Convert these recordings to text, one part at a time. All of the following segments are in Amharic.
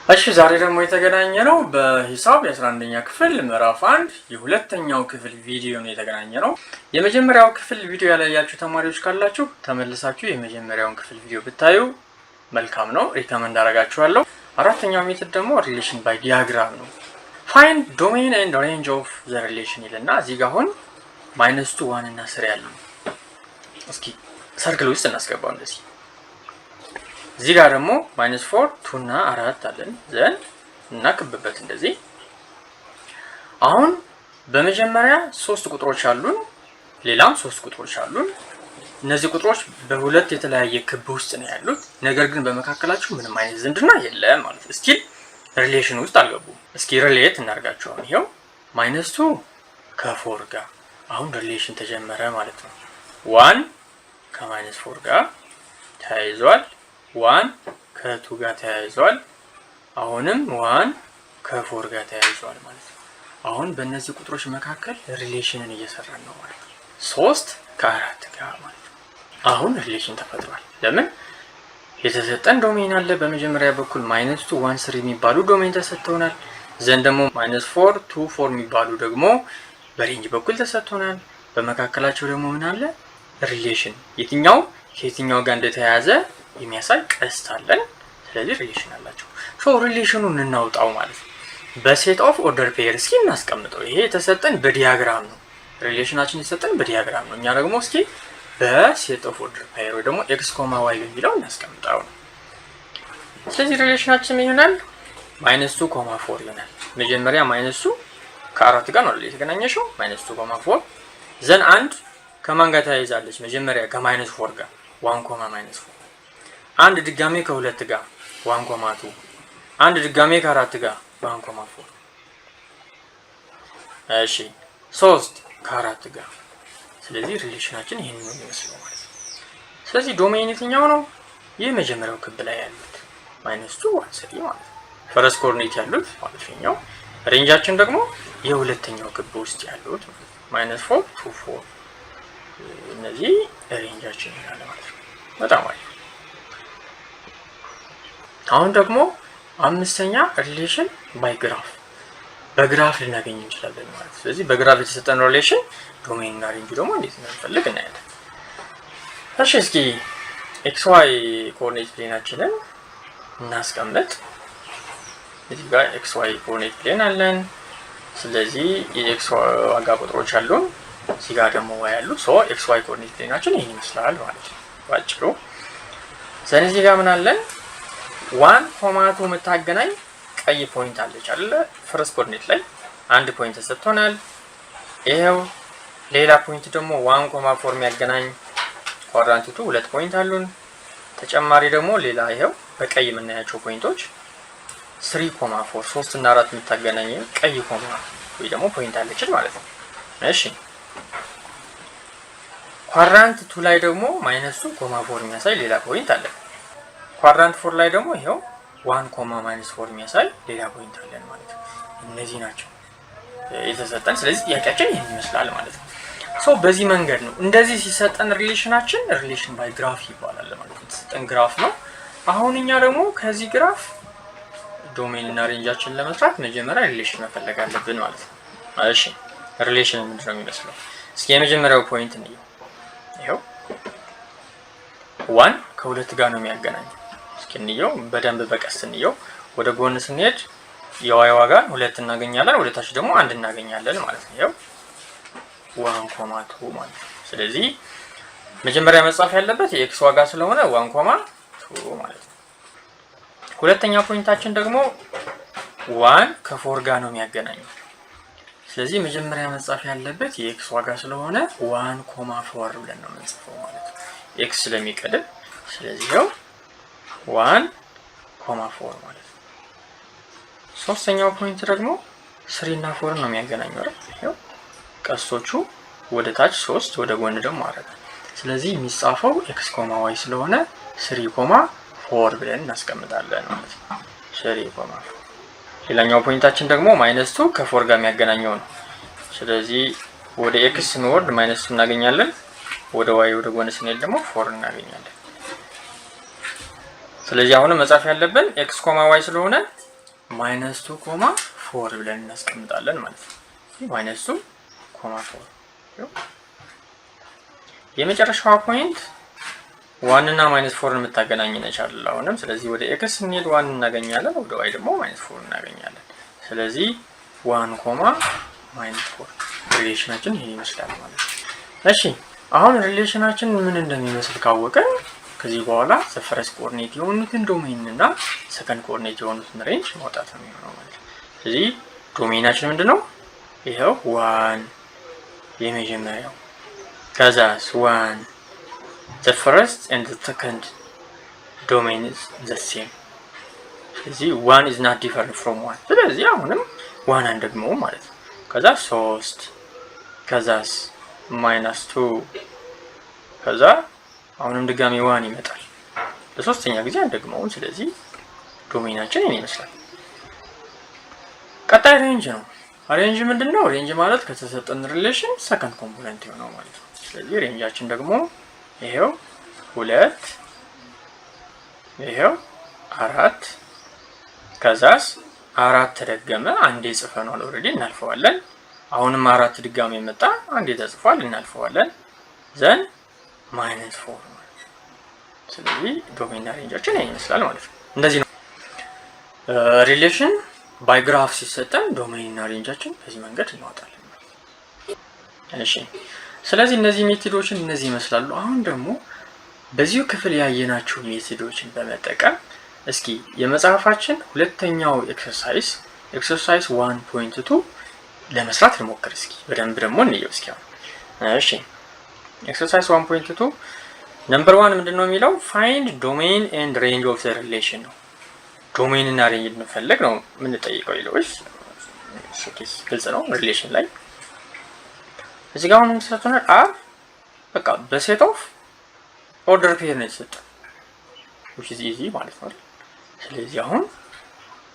እሺ ዛሬ ደግሞ የተገናኘነው በሂሳብ የ11ኛ ክፍል ምዕራፍ 1 የሁለተኛው ክፍል ቪዲዮ ነው የተገናኘነው። የመጀመሪያው ክፍል ቪዲዮ ያላያችሁ ተማሪዎች ካላችሁ ተመልሳችሁ የመጀመሪያውን ክፍል ቪዲዮ ብታዩ መልካም ነው፣ ሪከመንድ አደርጋችኋለሁ። አራተኛው ሜትድ ደግሞ ሪሌሽን ባይ ዲያግራም ነው። ፋይንድ ዶሜን ኤንድ ሬንጅ ኦፍ ዘ ሪሌሽን ይልና እዚህ ጋር አሁን -2 1 እና 3 ያለው እስኪ ሰርክል ውስጥ እናስገባው እንደዚህ። እዚህ ጋር ደግሞ -4 2 እና 4 አለን ዘን እና ክብበት እንደዚህ። አሁን በመጀመሪያ 3 ቁጥሮች አሉን፣ ሌላም 3 ቁጥሮች አሉን። እነዚህ ቁጥሮች በሁለት የተለያየ ክብ ውስጥ ነው ያሉት፣ ነገር ግን በመካከላቸው ምንም አይነት ዝምድና የለም ማለት ነው። ስቲል ሪሌሽን ውስጥ አልገቡም። እስኪ ሪሌት እናርጋቸው። አሁን ይሄው -2 ከ4 ጋር አሁን ሪሌሽን ተጀመረ ማለት ነው። 1 ከ-4 ጋር ተያይዟል፣ 1 ከ2 ጋር ተያይዟል፣ አሁንም 1 ከ4 ጋር ተያይዟል ማለት ነው። አሁን በእነዚህ ቁጥሮች መካከል ሪሌሽንን እየሰራን ነው ማለት ነው። 3 ከ4 ጋር ማለት ነው። አሁን ሪሌሽን ተፈጥሯል። ለምን? የተሰጠን ዶሜን አለ። በመጀመሪያ በኩል -2 1 3 የሚባሉ ዶሜን ተሰጥተውናል። ዘንድ ደግሞ -4 2 4 የሚባሉ ደግሞ በሬንጅ በኩል ተሰጥቶናል። በመካከላቸው ደግሞ ምን አለ? ሪሌሽን የትኛው ከየትኛው ጋር እንደተያያዘ የሚያሳይ ቀስት አለን። ስለዚህ ሪሌሽን አላቸው። ሶ ሪሌሽኑን እናውጣው ማለት ነው። በሴት ኦፍ ኦርደር ፔር እስኪ እናስቀምጠው። ይሄ የተሰጠን በዲያግራም ነው። ሪሌሽናችን የተሰጠን በዲያግራም ነው። እኛ ደግሞ እስኪ በሴት ኦፍ ኦርደር ፔር ወይ ደግሞ x, y በሚለው እናስቀምጠው። ስለዚህ ሪሌሽናችን ይሆናል -2, 4 ይሆናል። መጀመሪያ -2 ከ4 ጋር ነው የተገናኘሽው -2, 4 ዘን 1 ከማን ጋር ተያይዛለች? መጀመሪያ ከ-4 ጋር 1, -4 አንድ ድጋሜ ከ2 ጋር 1, 2 አንድ ድጋሜ ከ4 ጋር 1, 4 እሺ 3 ከ4 ጋር። ስለዚህ ሪሌሽናችን ይሄን ነው የሚመስለው ማለት ነው። ስለዚህ ዶሜን የትኛው ነው? ይህ መጀመሪያው ክብ ላይ ያሉት -2 1 3 ማለት ነው። ፈረስ ኮኦርዲኔት ያሉት ማለት ነው። ሬንጃችን ደግሞ የሁለተኛው ክብ ውስጥ ያሉት -4 2 4 እነዚህ ሬንጃችን ይላል ማለት ነው። በጣም አሪፍ። አሁን ደግሞ አምስተኛ ሪሌሽን ባይ ግራፍ በግራፍ ልናገኝ እንችላለን ማለት ነው። ስለዚህ በግራፍ የተሰጠን ሪሌሽን ዶሜን እና ሬንጅ ደግሞ እንዴት እንደምንፈልግ እናያለን። እሺ እስኪ xy ኮኦርዲኔት ፕሌናችንን እናስቀምጥ። እዚህ ጋር xy ኮኦርዲኔት ፕሌን አለን። ስለዚህ የx ዋጋ ቁጥሮች አሉን፣ እዚህ ጋር ደግሞ y አሉ። ሶ xy ኮኦርዲኔት ፕሌናችን ይሄን ይመስላል ማለት ነው ባጭሩ። ስለዚህ እዚህ ጋር ምን አለን? 1, 2 የምታገናኝ ቀይ ፖይንት አለች አይደለ? ፈረስ ኮኦርዲኔት ላይ አንድ ፖይንት ተሰጥቶናል። ይሄው ሌላ ፖይንት ደግሞ 1, 4 የሚያገናኝ ኳድራንት 2 ፖይንት አሉን። ተጨማሪ ደግሞ ሌላ ይሄው በቀይ የምናያቸው ፖይንቶች 3, 4 3 እና 4 የምታገናኝ ቀይ ኮማ ወይ ደግሞ ፖይንት አለችን ማለት ነው። እሺ ኳድራንት 2 ላይ ደግሞ -2, 4 የሚያሳይ ሌላ ፖይንት አለ። ኳድራንት 4 ላይ ደግሞ ይሄው 1, -4 የሚያሳይ ሌላ ፖይንት አለን ማለት ነው። እነዚህ ናቸው የተሰጠን። ስለዚህ ጥያቄያችን ይሄን ይመስላል ማለት ነው። ሶ በዚህ መንገድ ነው እንደዚህ ሲሰጠን ሪሌሽናችን ሪሌሽን ባይ ግራፍ ይባላል ማለት ነው። የተሰጠን ግራፍ ነው። አሁን እኛ ደግሞ ከዚህ ግራፍ ዶሜን እና ሬንጃችን ለመስራት መጀመሪያ ሪሌሽን መፈለግ አለብን ማለት ነው። እሺ ሪሌሽን ምንድን ነው የሚመስለው? እስኪ የመጀመሪያው ፖይንት እንየው። ይሄው 1 ከ2 ጋር ነው የሚያገናኘው። እስኪ እንየው በደንብ በቀስት እንየው። ወደ ጎን ስንሄድ የዋይ ዋጋ 2 እናገኛለን፣ ወደ ታች ደግሞ 1 እናገኛለን ማለት ነው። ይሄው 1, 2 ማለት ነው። ስለዚህ መጀመሪያ መጻፍ ያለበት የኤክስ ዋጋ ስለሆነ 1, 2 ማለት ነው። ሁለተኛ ፖይንታችን ደግሞ 1 ከ4 ጋር ነው የሚያገናኘው። ስለዚህ መጀመሪያ መጻፍ ያለበት የኤክስ ዋጋ ስለሆነ 1, 4 ብለን ነው የምንጽፈው ማለት ነው፣ ኤክስ ስለሚቀድም። ስለዚህ ይሄው 1, 4 ማለት ነው። ሶስተኛው ፖይንት ደግሞ 3 እና 4 ነው የሚያገናኘው አይደል? ይሄው ቀስቶቹ ወደ ታች 3 ወደ ጎን ደግሞ አረጋል። ስለዚህ የሚጻፈው x, y ስለሆነ 3, 4 ብለን እናስቀምጣለን ማለት ነው። 3, 4 ሌላኛው ፖይንታችን ደግሞ -2 ከ4 ጋር የሚያገናኘው ነው። ስለዚህ ወደ x ስንወርድ -2 እናገኛለን፣ ወደ y ወደ ጎን ስንሄድ ደግሞ 4 እናገኛለን። ስለዚህ አሁን መጻፍ ያለብን x, y ስለሆነ -2 ኮማ 4 ብለን እናስቀምጣለን ማለት ነው። -2 ኮማ 4 የመጨረሻዋ ፖይንት 1 እና -4 የምታገናኝ ነች አይደል? አሁንም ስለዚህ ወደ ኤክስ እንሄድ 1 እናገኛለን፣ ወደ ዋይ ደግሞ -4 እናገኛለን። ስለዚህ 1 ኮማ -4 ሪሌሽናችን ይሄ ይመስላል ማለት ነው። እሺ አሁን ሪሌሽናችን ምን እንደሚመስል ካወቀን ከዚህ በኋላ ፈርስት ኮኦርዲኔት የሆኑትን ዶሜን እና ሰከንድ ኮኦርዲኔት የሆኑትን ሬንጅ ማውጣት ነው የሚሆነው ማለት ነው። ስለዚህ ዶሜናችን ምንድነው? ይሄው 1 የመጀመሪያው ከዛስ 1 the first and the second domain is the same። ስለዚህ 1 is not different from 1። ስለዚህ አሁንም 1 ደግሞ ማለት ነው። ከዛ 3 ከዛስ -2 ከዛ አሁንም ድጋሚ 1 ይመጣል። ለሶስተኛ ጊዜ አንደግመውም። ስለዚህ ዶሜናችን ይሄን ይመስላል። ቀጣይ ሬንጅ ነው። ሬንጅ ምንድነው? ሬንጅ ማለት ከተሰጠን ሪሌሽን ሰከንድ ኮምፖነንት ይሆናል ማለት ነው። ስለዚህ ሬንጃችን ደግሞ ይሄው 2 ይሄው 4 ከዛስ 4 ተደገመ። አንዴ ጽፈናል ኦልሬዲ እናልፈዋለን። አሁንም 4 ድጋሚ መጣ፣ አንዴ ተጽፏል እናልፈዋለን። ዘን -4 ማለት ነው። ስለዚህ ዶሜን ሬንጃችን ይሄን ይመስላል ማለት ነው። እንደዚህ ነው ሪሌሽን ባይ ግራፍ ሲሰጠን ዶሜን እና ሬንጃችን በዚህ መንገድ እናወጣለን። እሺ ስለዚህ እነዚህ ሜቶዶችን እነዚህ ይመስላሉ። አሁን ደግሞ በዚሁ ክፍል ያየናቸው ሜቶዶችን በመጠቀም እስኪ የመጽሐፋችን ሁለተኛው ኤክሰርሳይዝ 1.2 ለመስራት እንሞክር። እስኪ በደንብ ደግሞ እንየው እስኪ አሁን። እሺ ኤክሰርሳይዝ 1.2 ነምበር 1 ምንድነው የሚለው? ፋይንድ ዶሜን ኤንድ ሬንጅ ኦፍ ዘ ሪሌሽን ነው። ዶሜን እና ሬንጅ እንፈልግ ነው የምንጠይቀው ይለውስ። ግልጽ ነው ሪሌሽን ላይ እዚህ ጋር አሁን ሰጥቶና በቃ በሴት ኦፍ ኦርደር ፔር ነው የተሰጠው which is easy ማለት ነው። ስለዚህ አሁን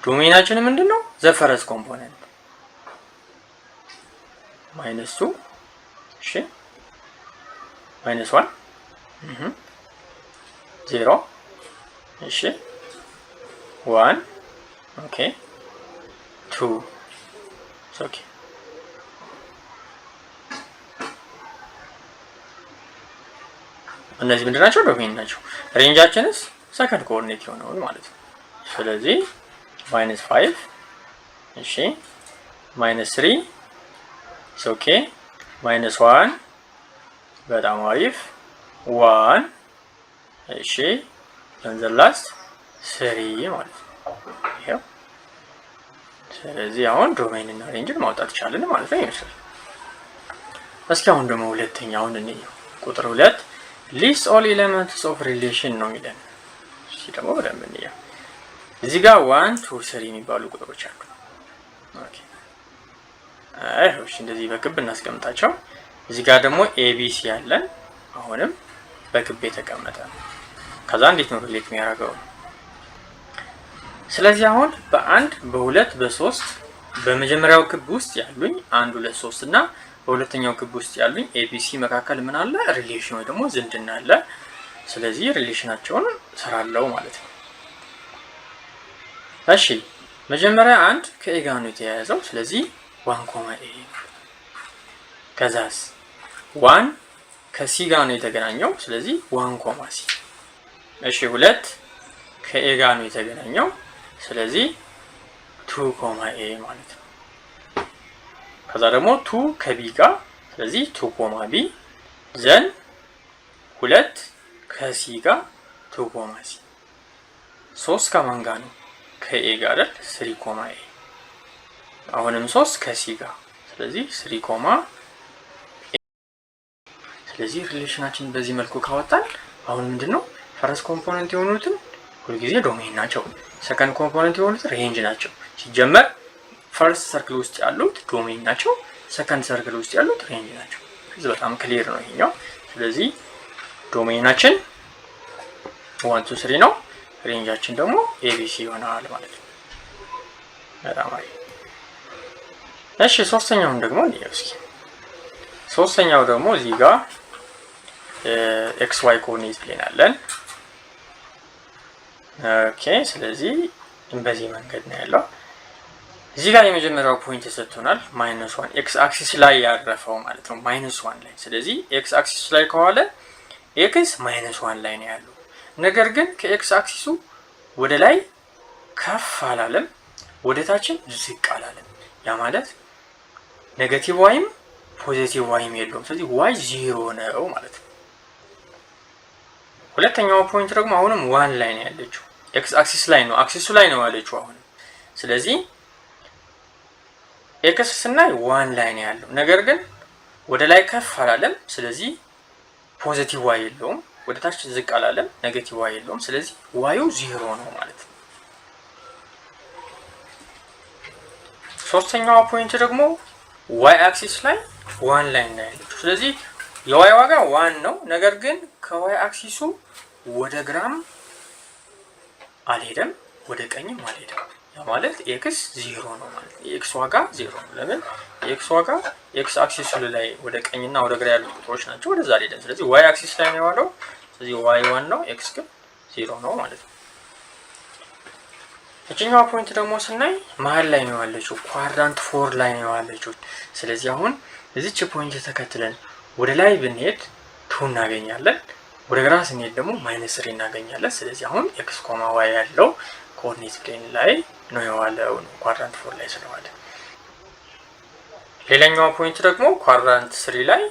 ዶሜናችን ምንድነው? ዘ ፈርስት ኮምፖነንት -2 እሺ -1 0 እሺ 1 ኦኬ 2 ኦኬ እነዚህ ምንድን ናቸው? ዶሜን ናቸው። ሬንጃችንስ ሰከንድ ኮኦርዲኔት ይሆናል ማለት ነው። ስለዚህ -5 እሺ -3 ኦኬ -1 በጣም አሪፍ 1 እሺ and the last 3 ማለት ነው። ይሄው ስለዚህ አሁን ዶሜን እና ሬንጅን ማውጣት ይቻላል ማለት ነው ይመስላል። እስኪ አሁን ደግሞ ሁለተኛውን እንየው። ቁጥር 2 list all elements of relation ነው የሚለን። እሺ ደግሞ በደንብ እንየው። እዚህ ጋር 1 2 3 የሚባሉ ቁጥሮች አሉ። ኦኬ እሺ እንደዚህ በክብ እናስቀምጣቸው። እዚህ ጋር ደግሞ ኤቢሲ ያለን አሁንም በክብ የተቀመጠ ነው። ከዛ እንዴት ነው ሪሌት የሚያደርገው? ስለዚህ አሁን በ1 በ2 በ3 በመጀመሪያው ክብ ውስጥ ያሉኝ 1 2 3 እና በሁለተኛው ክብ ውስጥ ያሉኝ ኤቢሲ መካከል ምን አለ? ሪሌሽን ወይ ደግሞ ዝምድና አለ። ስለዚህ ሪሌሽናቸውን ሰራለው ማለት ነው። እሺ መጀመሪያ 1 ከኤ ጋር ነው የተያያዘው። ስለዚህ 1 ኤ ከዛስ 1 ከሲ ጋር ነው የተገናኘው። ስለዚህ 1 ሲ። እሺ 2 ከኤ ጋር ነው የተገናኘው። ስለዚህ 2 ኤ ማለት ነው። ከዛ ደግሞ 2 ከቢ ጋር ስለዚህ 2 ቢ ዘን 2 ከሲ ጋር 2 ሲ 3 ከማን ጋር ነው? ከኤ ጋር አይደል? 3 ኤ አሁንም 3 ከሲ ጋር ስለዚህ 3 ኤ። ስለዚህ ሪሌሽናችን በዚህ መልኩ ካወጣን አሁን ምንድነው ፈርስት ኮምፖነንት የሆኑትን ሁልጊዜ ዶሜን ናቸው፣ ሰከንድ ኮምፖነንት የሆኑት ሬንጅ ናቸው። ሲጀመር ፈርስት ሰርክል ውስጥ ያሉት ዶሜን ናቸው፣ ሰከንድ ሰርክል ውስጥ ያሉት ሬንጅ ናቸው። ስለዚህ በጣም ክሊር ነው ይሄኛው። ስለዚህ ዶሜናችን 1 2 3 ነው፣ ሬንጃችን ደግሞ ኤቢሲ ይሆናል ማለት ነው። በጣም አሪፍ። እሺ ሶስተኛውን ደግሞ እንየው እስኪ። ሶስተኛው ደግሞ እዚህ ጋር ኤክስ ዋይ ኮኦርዲኔት ፕሌን አለን። ኦኬ ስለዚህ በዚህ መንገድ ነው ያለው። እዚህ ጋር የመጀመሪያው ፖይንት ተሰጥቶናል -1 ኤክስ አክሲስ ላይ ያረፈው ማለት ነው -1 ላይ። ስለዚህ ኤክስ አክሲስ ላይ ከዋለ ኤክስ -1 ላይ ነው ያለው። ነገር ግን ከኤክስ አክሲሱ ወደ ላይ ከፍ አላለም፣ ወደ ታችም ዝቅ አላለም። ያ ማለት ኔጌቲቭ ዋይም ፖዚቲቭ ዋይም የለውም። ስለዚህ ዋይ 0 ነው ማለት ነው። ሁለተኛው ፖይንት ደግሞ አሁንም 1 ላይ ነው ያለችው። ኤክስ አክሲስ ላይ ነው አክሲሱ ላይ ነው ያለችው አሁን። ስለዚህ ኤክስ ስናይ 1 ላይ ነው ያለው፣ ነገር ግን ወደ ላይ ከፍ አላለም። ስለዚህ ፖዚቲቭ ዋይ የለውም። ወደ ታች ዝቅ አላለም፣ ኔጌቲቭ ዋይ የለውም። ስለዚህ ዋዩ 0 ነው ማለት ነው። ሶስተኛው ፖይንት ደግሞ ዋይ አክሲስ ላይ 1 ላይ ነው ያለችው። ስለዚህ የዋይ ዋጋ 1 ነው፣ ነገር ግን ከዋይ አክሲሱ ወደ ግራም አልሄደም፣ ወደ ቀኝም አልሄደም። ያ ማለት ኤክስ 0 ነው ማለት ነው። የኤክስ ዋጋ 0 ነው። ለምን? የኤክስ ዋጋ ኤክስ አክሲስ ላይ ወደ ቀኝና ወደ ግራ ያሉት ቁጥሮች ናቸው፣ ወደዛ አልሄደም። ስለዚህ ዋይ አክሲስ ላይ ነው ያለው። ስለዚህ ዋይ 1 ነው፣ ኤክስ ግን 0 ነው ማለት ነው። እቺኛዋ ፖይንት ደግሞ ስናይ መሀል ላይ ነው ያለችው፣ ኳድራንት 4 ላይ ነው ያለችው። ስለዚህ አሁን እዚች ፖይንት ተከትለን ወደ ላይ ብንሄድ 2 እናገኛለን፣ ወደ ግራ ስንሄድ ደግሞ -3 እናገኛለን። ስለዚህ አሁን ኤክስ ኮማ ዋይ ያለው ኮኦርዲኔት ፕሌን ላይ ነው የዋለው ኳድራንት 4 ላይ ስለዋለ። ሌላኛው ፖይንት ደግሞ ኳድራንት 3 ላይ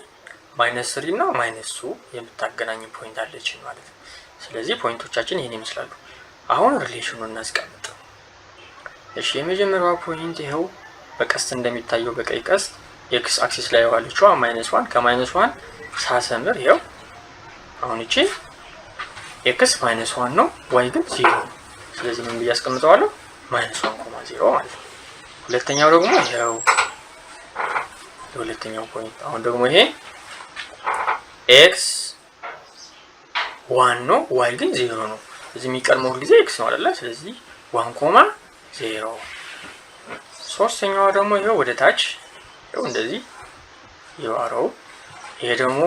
-3 እና -2 የምታገናኝ ፖይንት አለች ማለት ነው። ስለዚህ ፖይንቶቻችን ይሄን ይመስላሉ። አሁን ሪሌሽኑን እናስቀምጥ። እሺ የመጀመሪያው ፖይንት ይሄው በቀስት እንደሚታየው በቀይ ቀስት ኤክስ አክሲስ ላይ ያለችው -1 ከ-1 ሳሰምር ይሄው አሁን እቺ ኤክስ -1 ነው፣ ዋይ ግን 0 ነው። ስለዚህ ምን ብዬ አስቀምጠዋለሁ? -1,0 ማለት ነው። ሁለተኛው ደግሞ ይሄው የሁለተኛው ፖይንት አሁን ደግሞ ይሄ ኤክስ 1 ነው፣ ዋይ ግን 0 ነው። ስለዚህ የሚቀድመው ሁሉ ጊዜ ኤክስ ነው አይደለ? ስለዚህ 1,0። ሶስተኛው ደግሞ ይሄው ወደ ታች ይሄው እንደዚህ ይዋረው። ይሄ ደግሞ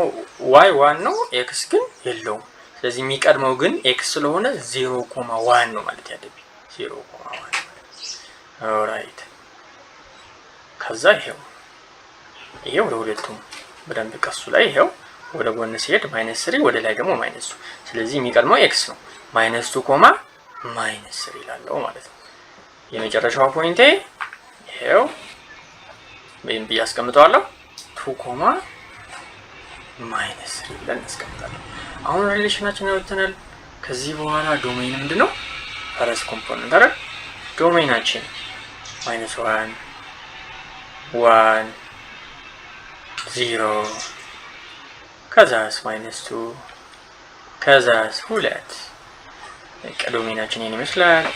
ዋይ 1 ነው፣ ኤክስ ግን የለውም። ስለዚህ የሚቀድመው ግን ኤክስ ስለሆነ 0,1 ነው ማለት ያለብኝ 0,1። ኦራይት። ከዛ ይሄው ለሁለቱም በደንብ ቀሱ ላይ ይሄው ወደ ጎን ሲሄድ -3 ወደ ላይ ደግሞ -2። ስለዚህ የሚቀድመው ኤክስ ነው። -2,-3 ይላለው ማለት ነው። የመጨረሻው ፖይንቴ ይሄው ወይም ብዬ አስቀምጠዋለሁ 2,-3 ብለን እናስቀምጣለን። አሁን ሪሌሽናችን ያወጣናል። ከዚህ በኋላ ዶሜን ምንድነው? ፈረስ ኮምፖነንት አይደል? ዶሜናችን -1 1 0 ከዛስ -2 ከዛስ 2። ዶሜናችን ይሄን ይመስላል።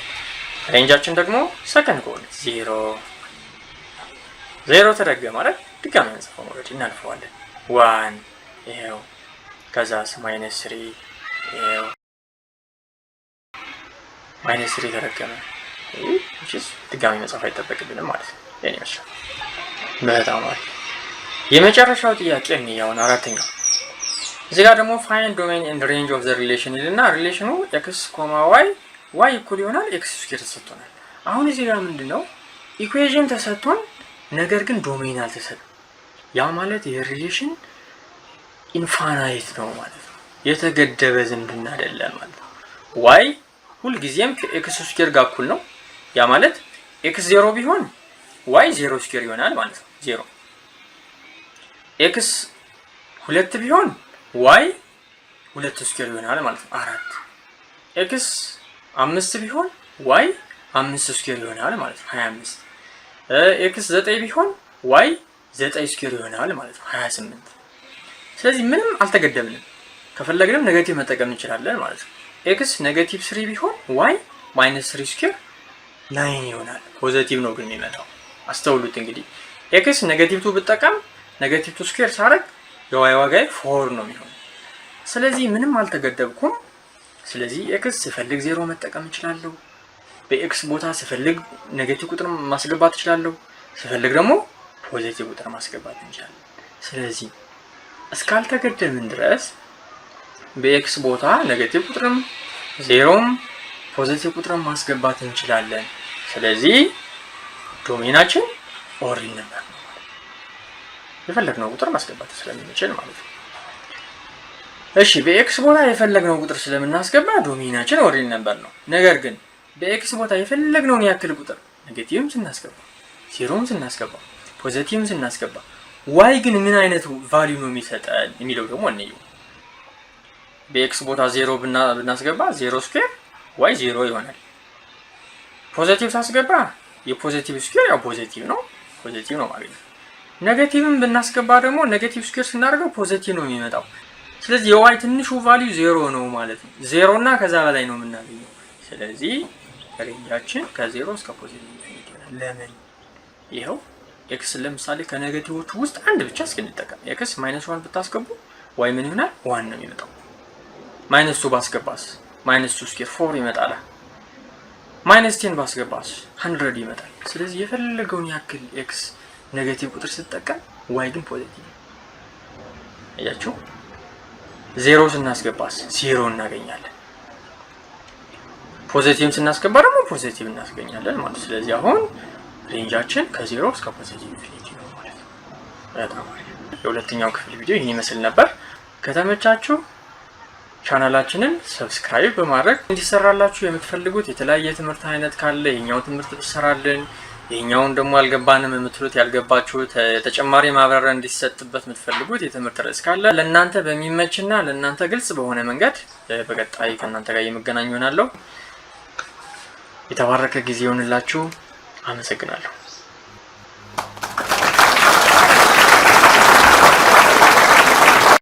ሬንጃችን ደግሞ ሰከንድ ኮል 0 0 ተደገመ ማለት ድጋሚ እንጽፈው ወደ እናልፈዋለን። 1 ይሄው ከዛስ -3 ይሄው -3 ተደገመ። እሺስ ድጋሚ መጻፍ አይጠበቅብንም ማለት ነው። የኔ መስራት በጣም አሪፍ። የመጨረሻው ጥያቄ ነው አራተኛው። እዚህ ጋር ደግሞ ፋይንድ ዶሜን ኤንድ ሬንጅ ኦፍ ዘ ሪሌሽን ይልና ሪሌሽኑ ኤክስ ኮማ ዋይ ዋይ ኢኩል ይሆናል ኤክስ ስኩዌር ተሰጥቶናል። አሁን እዚህ ጋር ምንድነው ኢኩዌሽን ተሰጥቶን ነገር ግን ዶሜን አልተሰጠም። ያ ማለት የሪሌሽን ኢንፋናይት ነው ማለት ነው። የተገደበ ዝምድና አይደለም ማለት ነው። ዋይ ሁልጊዜም ከኤክስ ስኩዌር ጋር እኩል ነው። ያ ማለት ኤክስ 0 ቢሆን ዋይ 0 ስኩዌር ይሆናል ማለት ነው 0። ኤክስ 2 ቢሆን ዋይ 2 ስኩዌር ይሆናል ማለት ነው 4። ኤክስ 5 ቢሆን ዋይ 5 ስኩዌር ይሆናል ማለት ነው 25። ኤክስ 9 ቢሆን ዋይ 9 ስኩዌር ይሆናል ማለት ነው 28። ስለዚህ ምንም አልተገደብንም። ከፈለግንም ኔጌቲቭ መጠቀም እንችላለን ማለት ነው። ኤክስ -3 ቢሆን ዋይ -3 ስኩዌር 9 ይሆናል። ፖዚቲቭ ነው ግን የሚመጣው። አስተውሉት እንግዲህ ኤክስ -2 ብጠቀም -2 ስኩዌር ሳረግ የዋይ ዋጋዬ 4 ነው የሚሆነው። ስለዚህ ምንም አልተገደብኩም። ስለዚህ ኤክስ ስፈልግ 0 መጠቀም እችላለሁ። በኤክስ ቦታ ስፈልግ ኔጌቲቭ ቁጥር ማስገባት እችላለሁ። ስፈልግ ደግሞ ፖዚቲቭ ቁጥር ማስገባት እንችላለን። ስለዚህ እስካልተገደብን ድረስ በኤክስ ቦታ ኔጌቲቭ ቁጥርም 0ም ፖዚቲቭ ቁጥርም ማስገባት እንችላለን። ስለዚህ ዶሜናችን ኦሪል ነበር ነው። የፈለግነው ቁጥር ማስገባት ስለምንችል ማለት ነው። እሺ በኤክስ ቦታ የፈለግነው ቁጥር ስለምናስገባ ዶሜናችን ኦሪል ነበር ነው። ነገር ግን በኤክስ ቦታ የፈለግነውን ያክል ቁጥር ኔጌቲቭም ስናስገባ፣ ዜሮም ስናስገባ፣ ፖዚቲቭም ስናስገባ ዋይ ግን ምን አይነት ቫልዩ ነው የሚሰጠን የሚለው ደግሞ እንየው። በኤክስ ቦታ 0 ብናስገባ 0 ስኩዌር ዋይ 0 ይሆናል። ፖዚቲቭ ሳስገባ የፖዚቲቭ ስኩዌር ያው ፖዚቲቭ ነው ማለት ነው። ኔጌቲቭም ብናስገባ ደግሞ ኔጌቲቭ ስኩዌር ስናደርገው ፖዚቲቭ ነው የሚመጣው። ስለዚህ የዋይ ትንሹ ቫልዩ 0 ነው ማለት ነው። 0 እና ከዛ በላይ ነው የምናገኘው። ስለዚህ ሬንጃችን ከ0 እስከ ፖዚቲቭ ይሆናል። ለምን? ይኸው ኤክስ ለምሳሌ ከኔጌቲቮቹ ውስጥ አንድ ብቻ እስክንጠቀም ኤክስ -1 ብታስገቡ ዋይ ምን ይሆናል? 1 ነው የሚመጣው። -2 ባስገባስ -2 ስኩዌር 4 ይመጣል። -10 ባስገባስ 100 ይመጣል። ስለዚህ የፈለገውን ያክል ኤክስ ኔጌቲቭ ቁጥር ስትጠቀም ዋይ ግን ፖዚቲቭ አያችሁ። 0 ስናስገባስ 0 እናገኛለን። ፖዚቲቭ ስናስገባ ደግሞ ፖዚቲቭ እናስገኛለን ማለት። ስለዚህ አሁን ሬንጃችን ከ0 እስከ ፖዚቲቭ ኢንፊኒቲ ነው ማለት ነው። በጣም አሪፍ። የሁለተኛው ክፍል ቪዲዮ ይህን ይመስል ነበር። ከተመቻችሁ ቻናላችንን ሰብስክራይብ በማድረግ እንዲሰራላችሁ የምትፈልጉት የተለያየ ትምህርት አይነት ካለ የኛው ትምህርት ብትሰራልን፣ የኛውን ደግሞ አልገባንም የምትሉት ያልገባችሁት ተጨማሪ ማብራሪያ እንዲሰጥበት የምትፈልጉት የትምህርት ርዕስ ካለ ለእናንተ በሚመችና ለእናንተ ግልጽ በሆነ መንገድ በቀጣይ ከእናንተ ጋር የምገናኝ ይሆናለሁ። የተባረከ ጊዜ ይሆንላችሁ። አመሰግናለሁ።